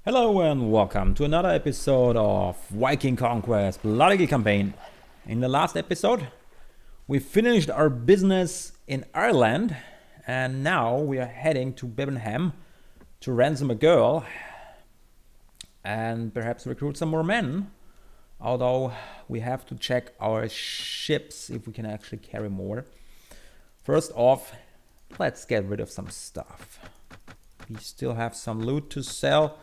Hello and welcome to another episode of Viking Conquest Bloody Campaign. In the last episode, we finished our business in Ireland and now we are heading to Birmingham to ransom a girl and perhaps recruit some more men. Although we have to check our ships if we can actually carry more. First off, let's get rid of some stuff. We still have some loot to sell.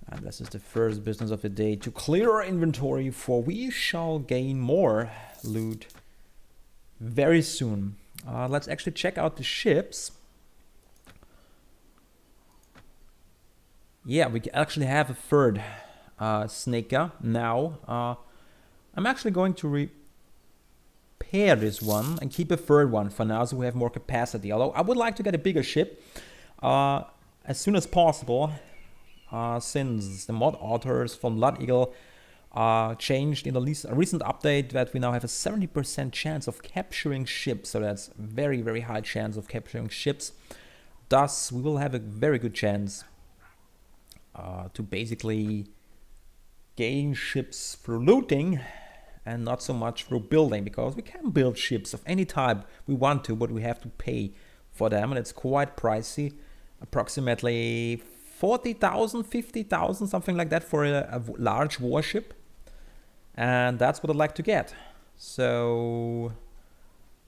And this is the first business of the day, to clear our inventory, for we shall gain more loot very soon. Let's actually check out the ships. Yeah, we actually have a third Saga now. I'm actually going to repair this one and keep a third one for now, so we have more capacity. Although I would like to get a bigger ship as soon as possible. Since the mod authors from Blood Eagle changed in the recent update that we now have a 70% chance of capturing ships. So that's very, very high chance of capturing ships. Thus, we will have a very good chance to basically gain ships through looting and not so much through building, because we can build ships of any type we want to, but we have to pay for them, and it's quite pricey. Approximately 40,000, 50,000, something like that for a large warship. And that's what I'd like to get. So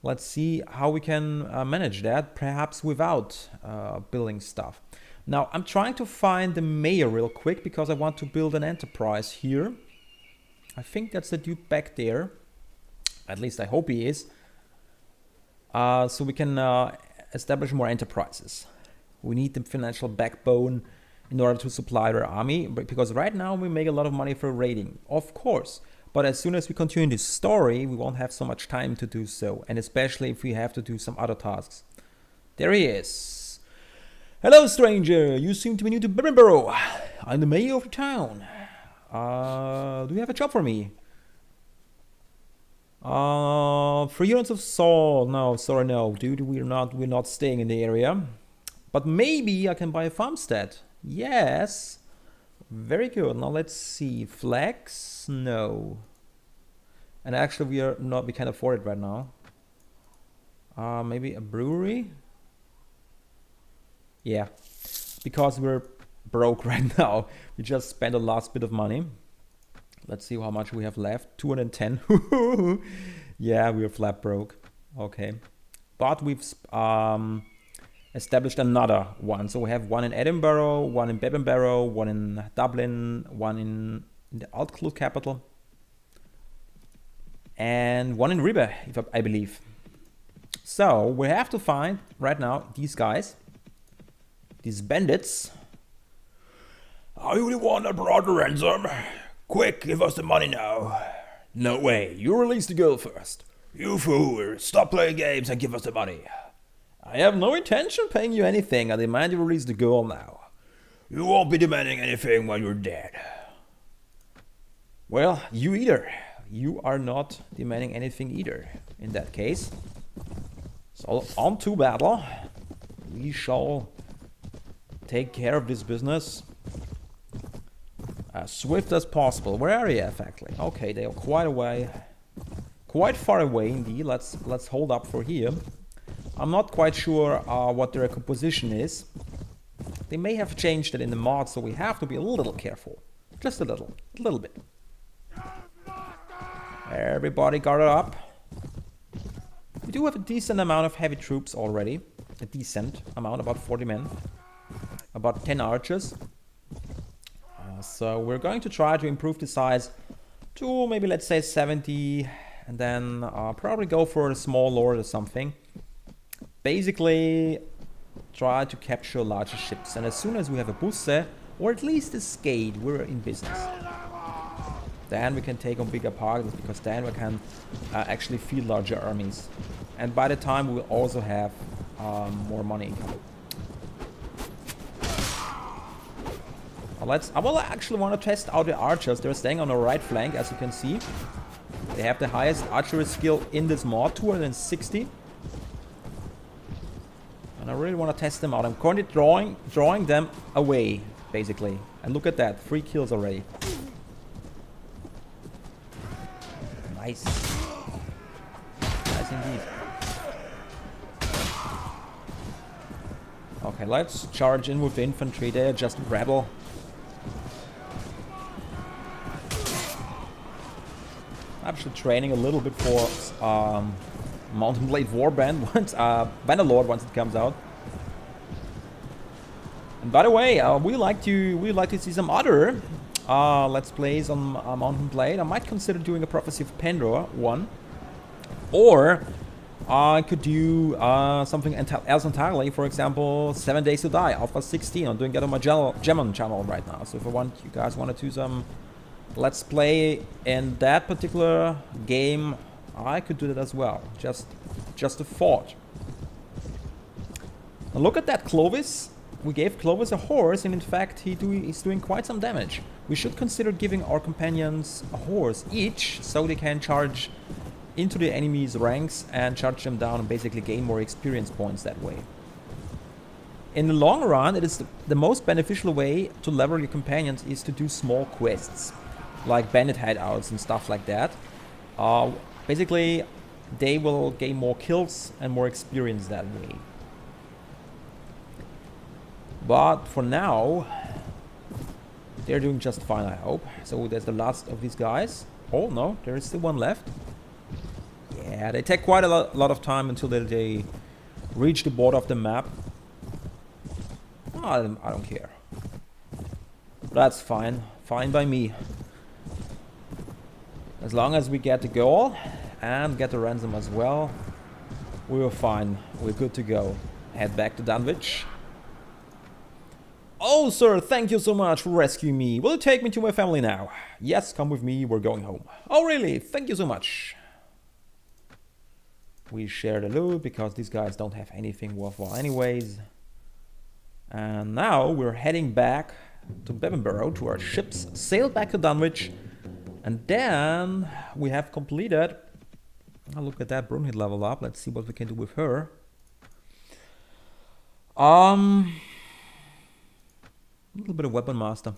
let's see how we can manage that, perhaps without building stuff. Now I'm trying to find the mayor real quick because I want to build an enterprise here. I think that's the dude back there. At least I hope he is. So we can establish more enterprises. We need the financial backbone in order to supply their army, because right now we make a lot of money for raiding, of course. But as soon as we continue this story, we won't have so much time to do so, and especially if we have to do some other tasks. There he is. Hello, stranger. You seem to be new to Birmingham. I'm the mayor of the town. Do you have a job for me? 3 units of salt. No, sorry, no, dude. We're not staying in the area. But maybe I can buy a farmstead. Yes, very good. Now let's see. Flags? No. And actually we can't afford it right now. Maybe a brewery? Yeah, because we're broke right now. We just spent the last bit of money. Let's see how much we have left. 210. Yeah, we're flat broke. Okay, but we've established another one. So we have one in Edinburgh, one in Birmingham, one in Dublin, one in the Altclude capital, and one in Ribe, I believe. So we have to find right now these guys, these bandits. Are you the one that brought the ransom? Quick, give us the money now. No way, you release the girl first. You fool, stop playing games and give us the money. I have no intention of paying you anything. I demand you release the girl now. You won't be demanding anything when you're dead. Well, you either. You are not demanding anything either, in that case. So, on to battle. We shall take care of this business as swift as possible. Where are you, exactly? Okay, they are quite far away indeed. Let's hold up for here. I'm not quite sure what their composition is. They may have changed it in the mod, so we have to be a little careful. Just a little bit. Everybody guarded up. We do have a decent amount of heavy troops already. A decent amount, about 40 men. About 10 archers. So we're going to try to improve the size to maybe, let's say, 70. And then probably go for a small lord or something. Basically, try to capture larger ships, and as soon as we have a busse, or at least a skate, we're in business. Then we can take on bigger parties, because then we can actually field larger armies. And by the time, we will also have more money incoming. I will actually want to test out the archers. They're staying on the right flank, as you can see. They have the highest archery skill in this mod, 260. And I really want to test them out. I'm currently drawing them away. basically. And look at that, 3 kills already. Nice. Nice indeed. Okay, let's charge in with the infantry there, just rebel. I'm actually training a little bit for Mountain Blade Warband once, Bannerlord once it comes out. And by the way, we like to see some other let's plays on Mountain Blade. I might consider doing a Prophecy of Pandora one, or I could do something else entirely. For example, 7 Days to Die, Alpha 16. I'm doing that on my Gemon channel right now. So if you guys want to do some let's play in that particular game, I could do that as well. Just a thought. Now look at that Clovis. We gave Clovis a horse, and in fact he's doing quite some damage. We should consider giving our companions a horse each, so they can charge into the enemy's ranks and charge them down and basically gain more experience points that way. In the long run, it is the most beneficial way to level your companions is to do small quests, like bandit hideouts and stuff like that. Basically, they will gain more kills and more experience that way. But for now, they're doing just fine, I hope. So there's the last of these guys. Oh no, there is still one left. Yeah, they take quite a lot of time until they reach the border of the map. I don't care. That's fine. Fine by me. As long as we get the goal and get the ransom as well, we're fine. We're good to go. Head back to Dunwich. Oh, sir, thank you so much for rescuing me. Will you take me to my family now? Yes, come with me. We're going home. Oh, really? Thank you so much. We share the loot because these guys don't have anything worthwhile anyways. And now we're heading back to Bevanborough to our ships, sail back to Dunwich, and then we have completed. Oh, look at that Brunhild level up. Let's see what we can do with her. A little bit of weapon master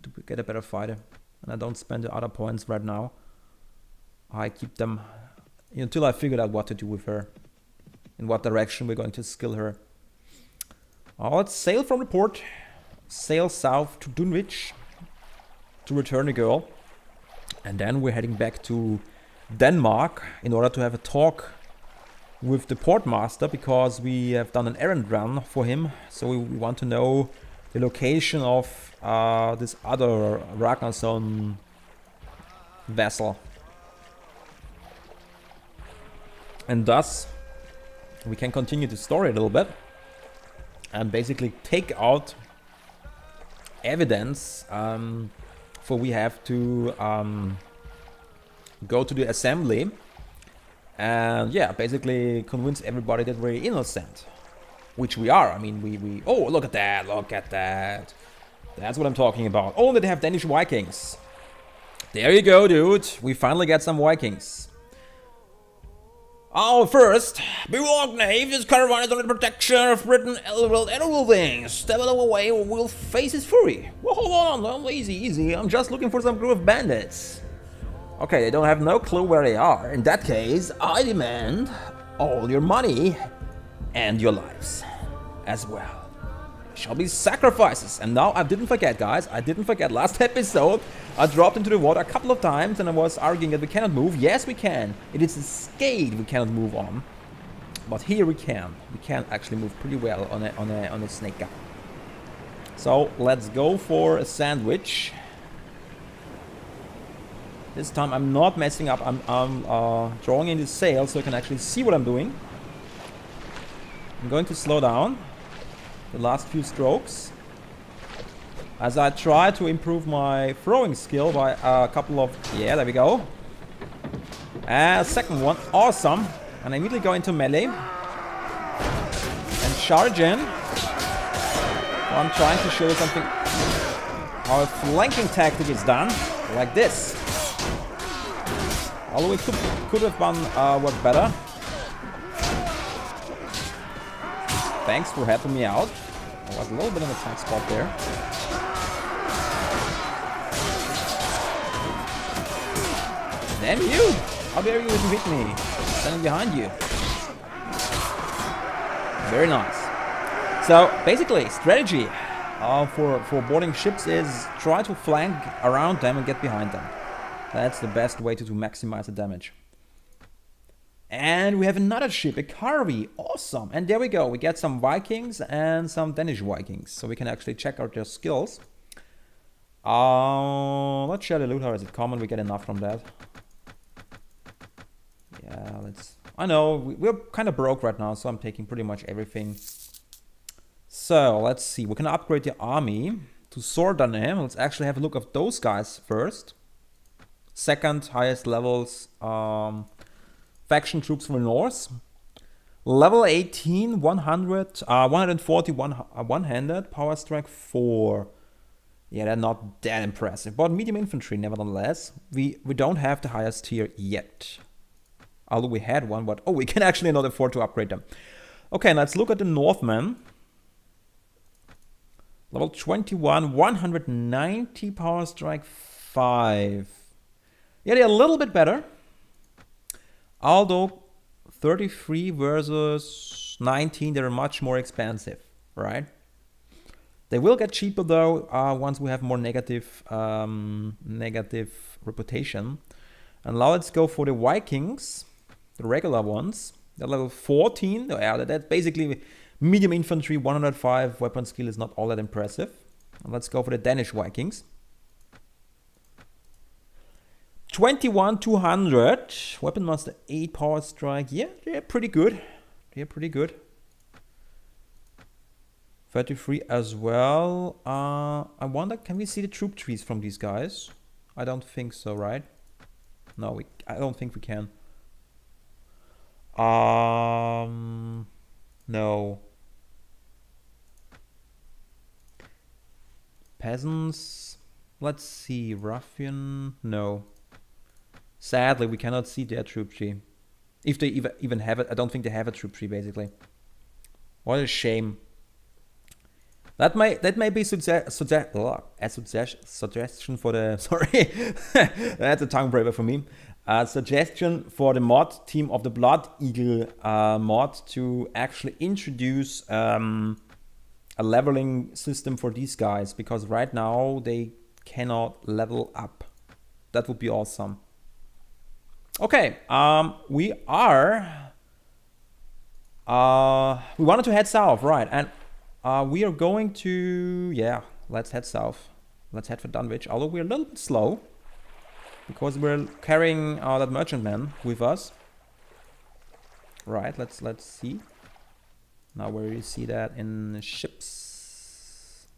to get a better fighter, and I don't spend the other points right now. I keep them until I figured out what to do with her, in what direction we're going to skill her. Let's sail from the port, sail south to Dunwich to return the girl, and then we're heading back to Denmark in order to have a talk with the portmaster, because we have done an errand run for him. So we want to know the location of this other Ragnarsson vessel, and thus we can continue the story a little bit and basically take out evidence, for we have to go to the assembly and yeah, basically convince everybody that we're innocent, which we are. I mean, we oh, look at that, that's what I'm talking about. Oh, they have Danish Vikings. There you go, dude, we finally get some Vikings. Oh, first, beware knave, this caravan is under the protection of Britain, Elwell. Step out of the way or we'll face his fury. Well, hold on, easy, I'm just looking for some group of bandits. Okay, they don't have no clue where they are. In that case, I demand all your money and your lives as well. Shall be sacrifices. And now I didn't forget, guys. I didn't forget last episode. I dropped into the water a couple of times and I was arguing that we cannot move. Yes, we can. It is the skate we cannot move on. But here we can. We can actually move pretty well on a snake gun. So let's go for a sandwich. This time I'm not messing up. I'm drawing in the sail so I can actually see what I'm doing. I'm going to slow down the last few strokes as I try to improve my throwing skill by a couple of... Yeah, there we go. And second one, awesome. And I immediately go into melee and charge in. I'm trying to show you something, how a flanking tactic is done, like this. Although it could have done worked better. Thanks for helping me out. I was a little bit in the attack spot there. Damn you! How dare you hit me? Standing behind you. Very nice. So basically, strategy for boarding ships is try to flank around them and get behind them. That's the best way to maximize the damage. And we have another ship, a Carvey. Awesome. And there we go. We get some Vikings and some Danish Vikings. So we can actually check out their skills. Let's share the loot. How is it common? We get enough from that. Yeah, let's... I know, we're kind of broke right now, so I'm taking pretty much everything. So, let's see. We can upgrade the army to sword on him. Let's actually have a look at those guys first. Second highest levels, faction troops for the North. Level 18, 100, 140 one-handed, power strike 4. Yeah, they're not that impressive, but medium infantry nevertheless. We don't have the highest tier yet. Although we had one, but oh, we can actually not afford to upgrade them. Okay, let's look at the Northmen. Level 21, 190, power strike 5. Yeah, they're a little bit better. Although 33 versus 19, they're much more expensive, right? They will get cheaper though once we have more negative reputation. And now let's go for the Vikings, the regular ones. They're level 14. Yeah, that's basically medium infantry, 105 weapon skill is not all that impressive. And let's go for the Danish Vikings. 21, 200. Weapon master 8 power strike. Yeah, they're pretty good. They're pretty good. 33 as well. I wonder, can we see the troop trees from these guys? I don't think so, right? No, I don't think we can. No. Peasants. Let's see. Ruffian. No. Sadly, we cannot see their troop tree. If they even have it. I don't think they have a troop tree, basically. What a shame. That may be a suggestion for the... Sorry. That's a tongue breaker for me. Suggestion for the mod team of the Blood Eagle mod to actually introduce a leveling system for these guys, because right now they cannot level up. That would be awesome. Okay, we wanted to head south, right? And we are going to, yeah, let's head south. Let's head for Dunwich, although we're a little bit slow because we're carrying that merchantman with us. Right, let's see. Now where do you see that in the ships?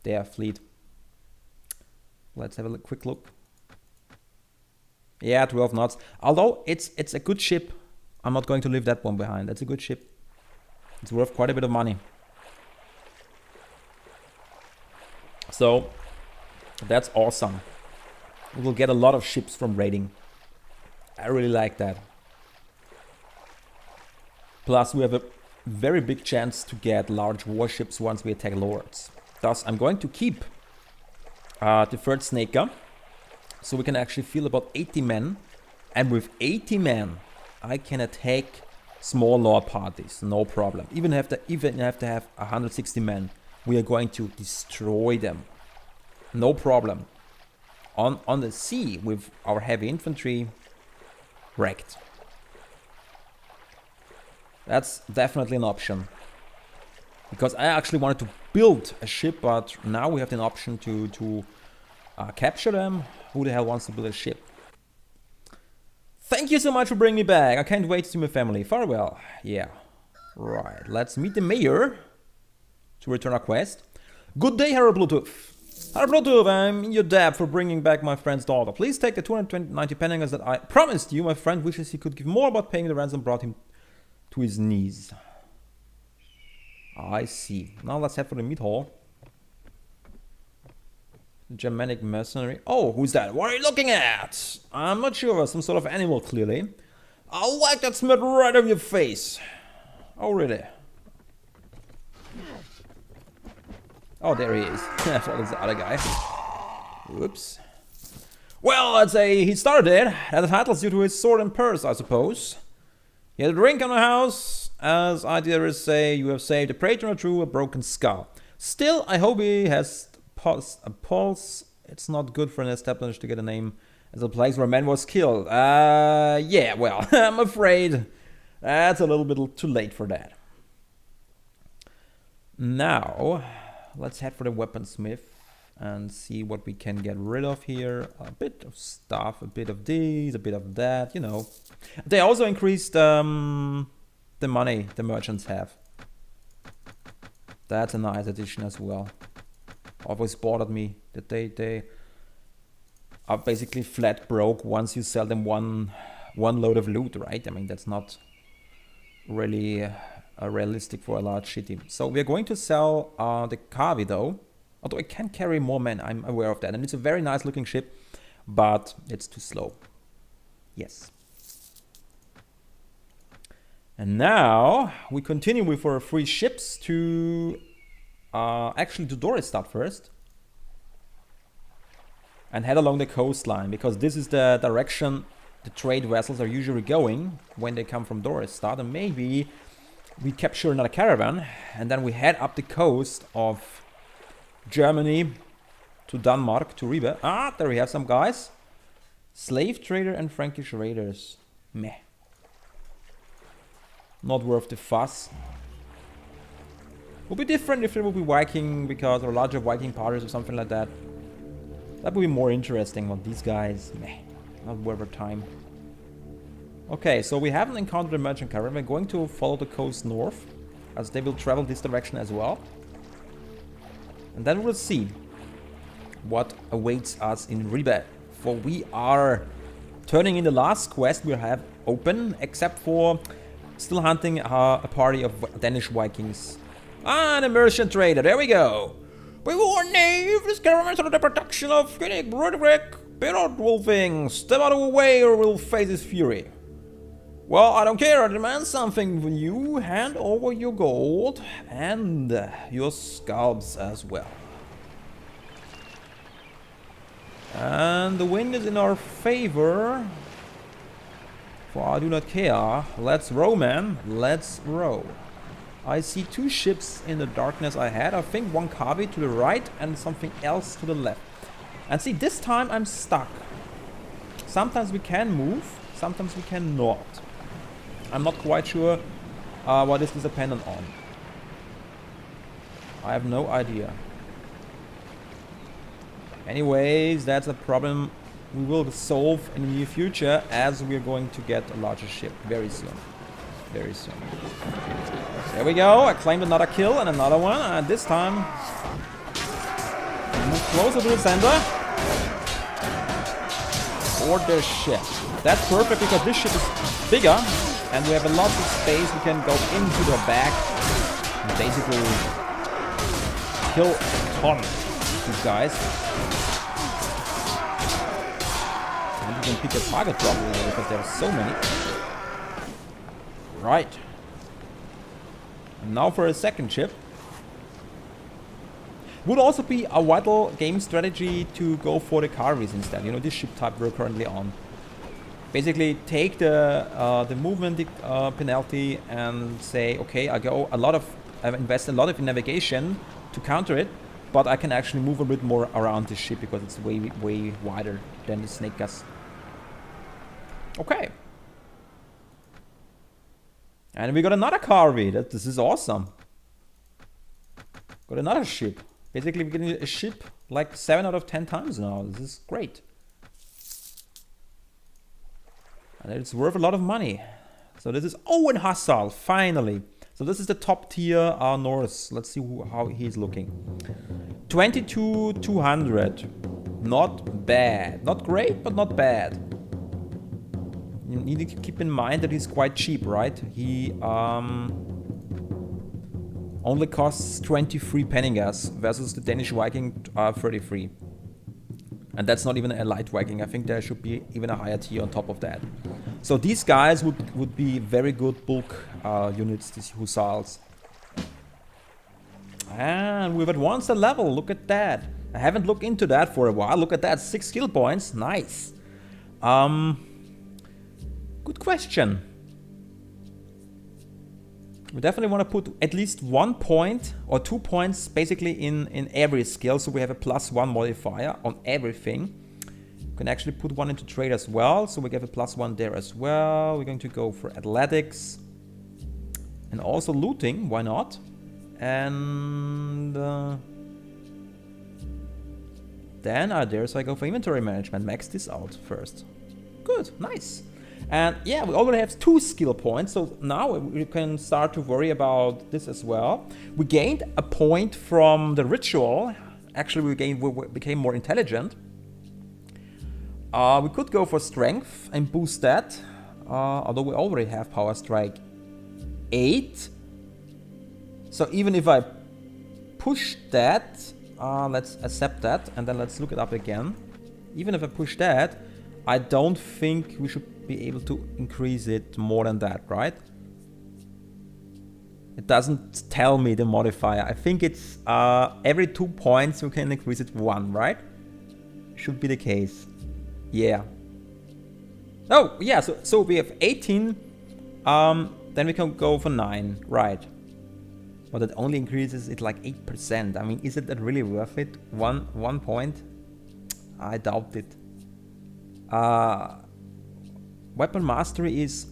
There, fleet. Let's have a quick look. Yeah, 12 knots. Although it's a good ship. I'm not going to leave that one behind. That's a good ship. It's worth quite a bit of money. So that's awesome. We will get a lot of ships from raiding. I really like that. Plus we have a very big chance to get large warships once we attack lords. Thus I'm going to keep the third Snaker, so we can actually field about 80 men. And with 80 men I can attack small lord parties, no problem. Even have to have 160 men. We are going to destroy them, no problem. On the sea with our heavy infantry, wrecked. That's definitely an option, because I actually wanted to build a ship, but now we have an option to capture them. Who the hell wants to build a ship? Thank you so much for bringing me back. I can't wait to see my family. Farewell. Yeah. Right. Let's meet the mayor to return our quest. Good day, Harald Bluetooth. Harald Bluetooth, I'm in your debt for bringing back my friend's daughter. Please take the 290 penningas that I promised you. My friend wishes he could give more, but paying the ransom brought him to his knees. I see. Now let's head for the meat hall. Germanic mercenary. Oh, who's that? What are you looking at? I'm not sure. Some sort of animal, clearly. I'll whack that smut right over your face. Oh, really? Oh, there he is. I thought it's the other guy. Whoops. Well, I'd say he started it. Had the titles due to his sword and purse, I suppose. He had a drink on the house. As ideas say, you have saved a Praetor through a broken skull. Still, I hope he has a pulse. It's not good for an established to get a name as a place where a man was killed. Yeah, well, I'm afraid that's a little bit too late for that. Now, let's head for the weaponsmith and see what we can get rid of here. A bit of stuff, a bit of these, a bit of that, you know. They also increased the money the merchants have. That's a nice addition as well. Always bothered me that they are basically flat broke once you sell them one load of loot, right? I mean, that's not really realistic for a large city. So we're going to sell the Kavi though. Although I can carry more men, I'm aware of that. And it's a very nice looking ship, but it's too slow. Yes. And now we continue with our free ships to actually to Dorestad first. And head along the coastline, because this is the direction the trade vessels are usually going when they come from Dorestad. And maybe we capture another caravan and then we head up the coast of Germany to Denmark, to Ribe. Ah, there we have some guys. Slave trader and Frankish raiders. Meh. Not worth the fuss. Would be different if it would be Viking, because or larger Viking parties or something like that. That would be more interesting. But these guys, meh, not worth our time. Okay, so we haven't encountered a merchant caravan. We're going to follow the coast north, as they will travel this direction as well. And then we'll see what awaits us in Ribe. For we are turning in the last quest we have open, except for still hunting a party of Danish Vikings. Ah, the merchant trader, there we go. We will nave this caravan under the protection of König Brytenwalda, Beardwolfing. Step out of the way or we'll face his fury. Well, I don't care, I demand something from you. Hand over your gold and your scalps as well. And the wind is in our favor. For I do not care. Let's row, man. Let's row. I see two ships in the darkness ahead. I think one Kavi to the right and something else to the left. And see, this time I'm stuck. Sometimes we can move, sometimes we cannot. I'm not quite sure what this is dependent on. I have no idea. Anyways, that's a problem we will solve in the near future, as we're going to get a larger ship very soon. Very soon. There we go. I claimed another kill and another one. And this time, move closer to the center. For the ship. That's perfect because this ship is bigger. And we have a lot of space. We can go into the back. And basically kill a ton of these guys. And you can pick a target probably because there are so many. Right. And now for a second ship. Would also be a vital game strategy to go for the Carries instead. You know, this ship type we're currently on. Basically, take the movement penalty and say, okay, I've invested a lot in navigation to counter it, but I can actually move a bit more around this ship because it's way wider than the Snake Gas. Okay. And we got another Carvey. This is awesome. Got another ship. Basically, we're getting a ship like 7 out of 10 times now. This is great. And it's worth a lot of money. So this is Owen Hassal, finally. So this is the top tier Norse. Let's see how he's looking. 22,200. Not bad. Not great, but not bad. You need to keep in mind that he's quite cheap, right? He only costs 23 penningas versus the Danish Viking 33. And that's not even a light Viking. I think there should be even a higher tier on top of that. So these guys would be very good bulk units, these Hussars. And we've advanced a level, look at that. I haven't looked into that for a while, look at that, 6 skill points, nice. Good question. We definitely want to put at least 1 point or 2 points basically in every skill, so we have a +1 modifier on everything. We can actually put one into trade as well, so we get a +1 there as well. We're going to go for athletics and also looting, why not? And then I dare say I go for inventory management, max this out first. Good, nice. And yeah, we already have 2 skill points, so now we can start to worry about this as well. We gained a point from the ritual. Actually, we became more intelligent. We could go for strength and boost that, although we already have power strike 8. So even if I push that, let's accept that, and then let's look it up again. Even if I push that, I don't think we should be able to increase it more than that, right? It doesn't tell me the modifier. I think it's every 2 points we can increase it 1, right? Should be the case. Yeah. Oh, yeah, so we have 18, then we can go for 9, right? But it only increases it like 8%. I mean, is it that really worth it? One point? I doubt it. Weapon mastery is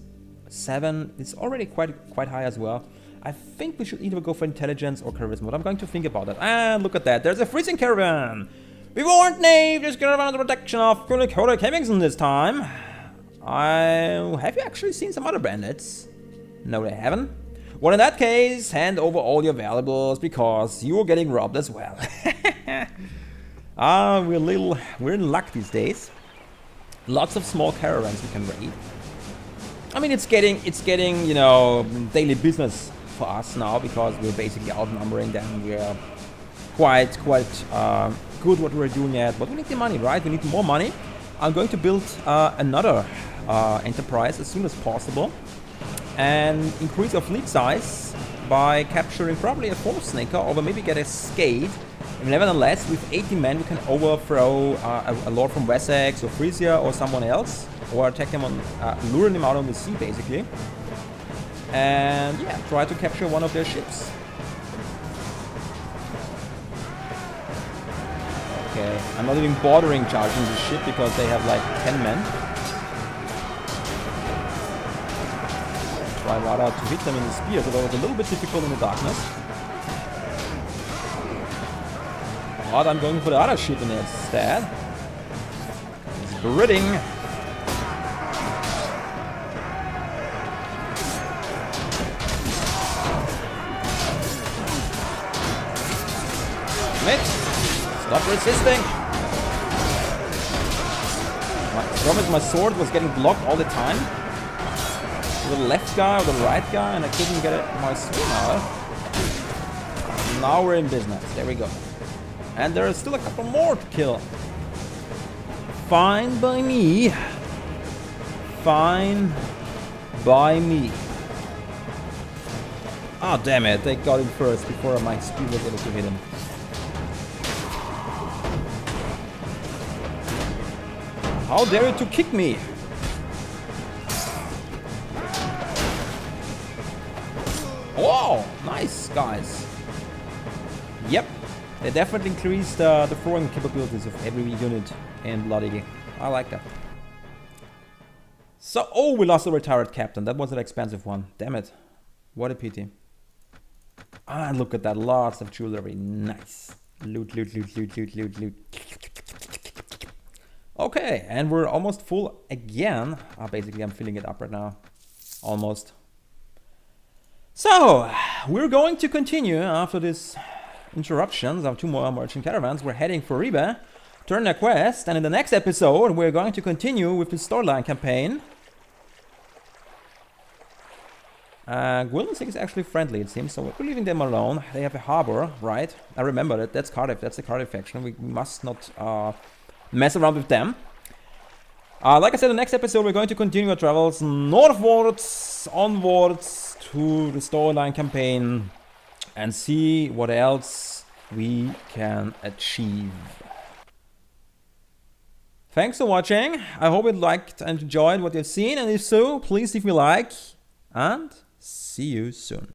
7. It's already quite high as well. I think we should either go for intelligence or charisma, but I'm going to think about that. And look at that, there's a freezing caravan. We warned Nave, this caravan the protection of Codex Hemmingson this time. Have you actually seen some other bandits? No, they haven't. Well, in that case, hand over all your valuables because you're getting robbed as well. We're in luck these days. Lots of small caravans we can raid. I mean, it's getting, you know, daily business for us now because we're basically outnumbering them. We're quite good what we're doing at, but we need the money, right? We need more money. I'm going to build another enterprise as soon as possible and increase our fleet size by capturing probably a 4th snaker or maybe get a Skate. Nevertheless, with 80 men, we can overthrow a lord from Wessex or Frisia or someone else, or attack them on, lure them out on the sea, basically. And yeah, try to capture one of their ships. Okay, I'm not even bothering charging this ship because they have like 10 men. Try rather to hit them in the spears, although it's a little bit difficult in the darkness. But I'm going for the other ship instead. It's Briting. Commit. Stop resisting. The problem is my sword was getting blocked all the time. The left guy or the right guy, and I couldn't get my sword out. Now we're in business. There we go. And there are still a couple more to kill. Fine by me. Fine by me. Ah, oh, damn it. They got him first before my speed was able to hit him. How dare you to kick me? Wow, nice, guys. Yep. They definitely increased the throwing capabilities of every unit in Bloody. I like that. So, oh, we lost a retired captain. That was an expensive one. Damn it. What a pity. Ah, look at that. Lots of jewelry. Nice. Loot, loot, loot, loot, loot, loot, loot. Okay, and we're almost full again. Basically, I'm filling it up right now. Almost. So, we're going to continue after this interruptions of 2 more merchant caravans. We're heading for Ribe, turn their quest, and in the next episode we're going to continue with the storyline campaign. Gwildensig is actually friendly, it seems, so we're leaving them alone. They have a harbor, right? I remember that. That's Cardiff. That's the Cardiff faction. We must not mess around with them. Like I said, in the next episode we're going to continue our travels northwards, onwards to the storyline campaign and see what else we can achieve. Thanks for watching. I hope you liked and enjoyed what you've seen, and if so, please leave me a like, and see you soon.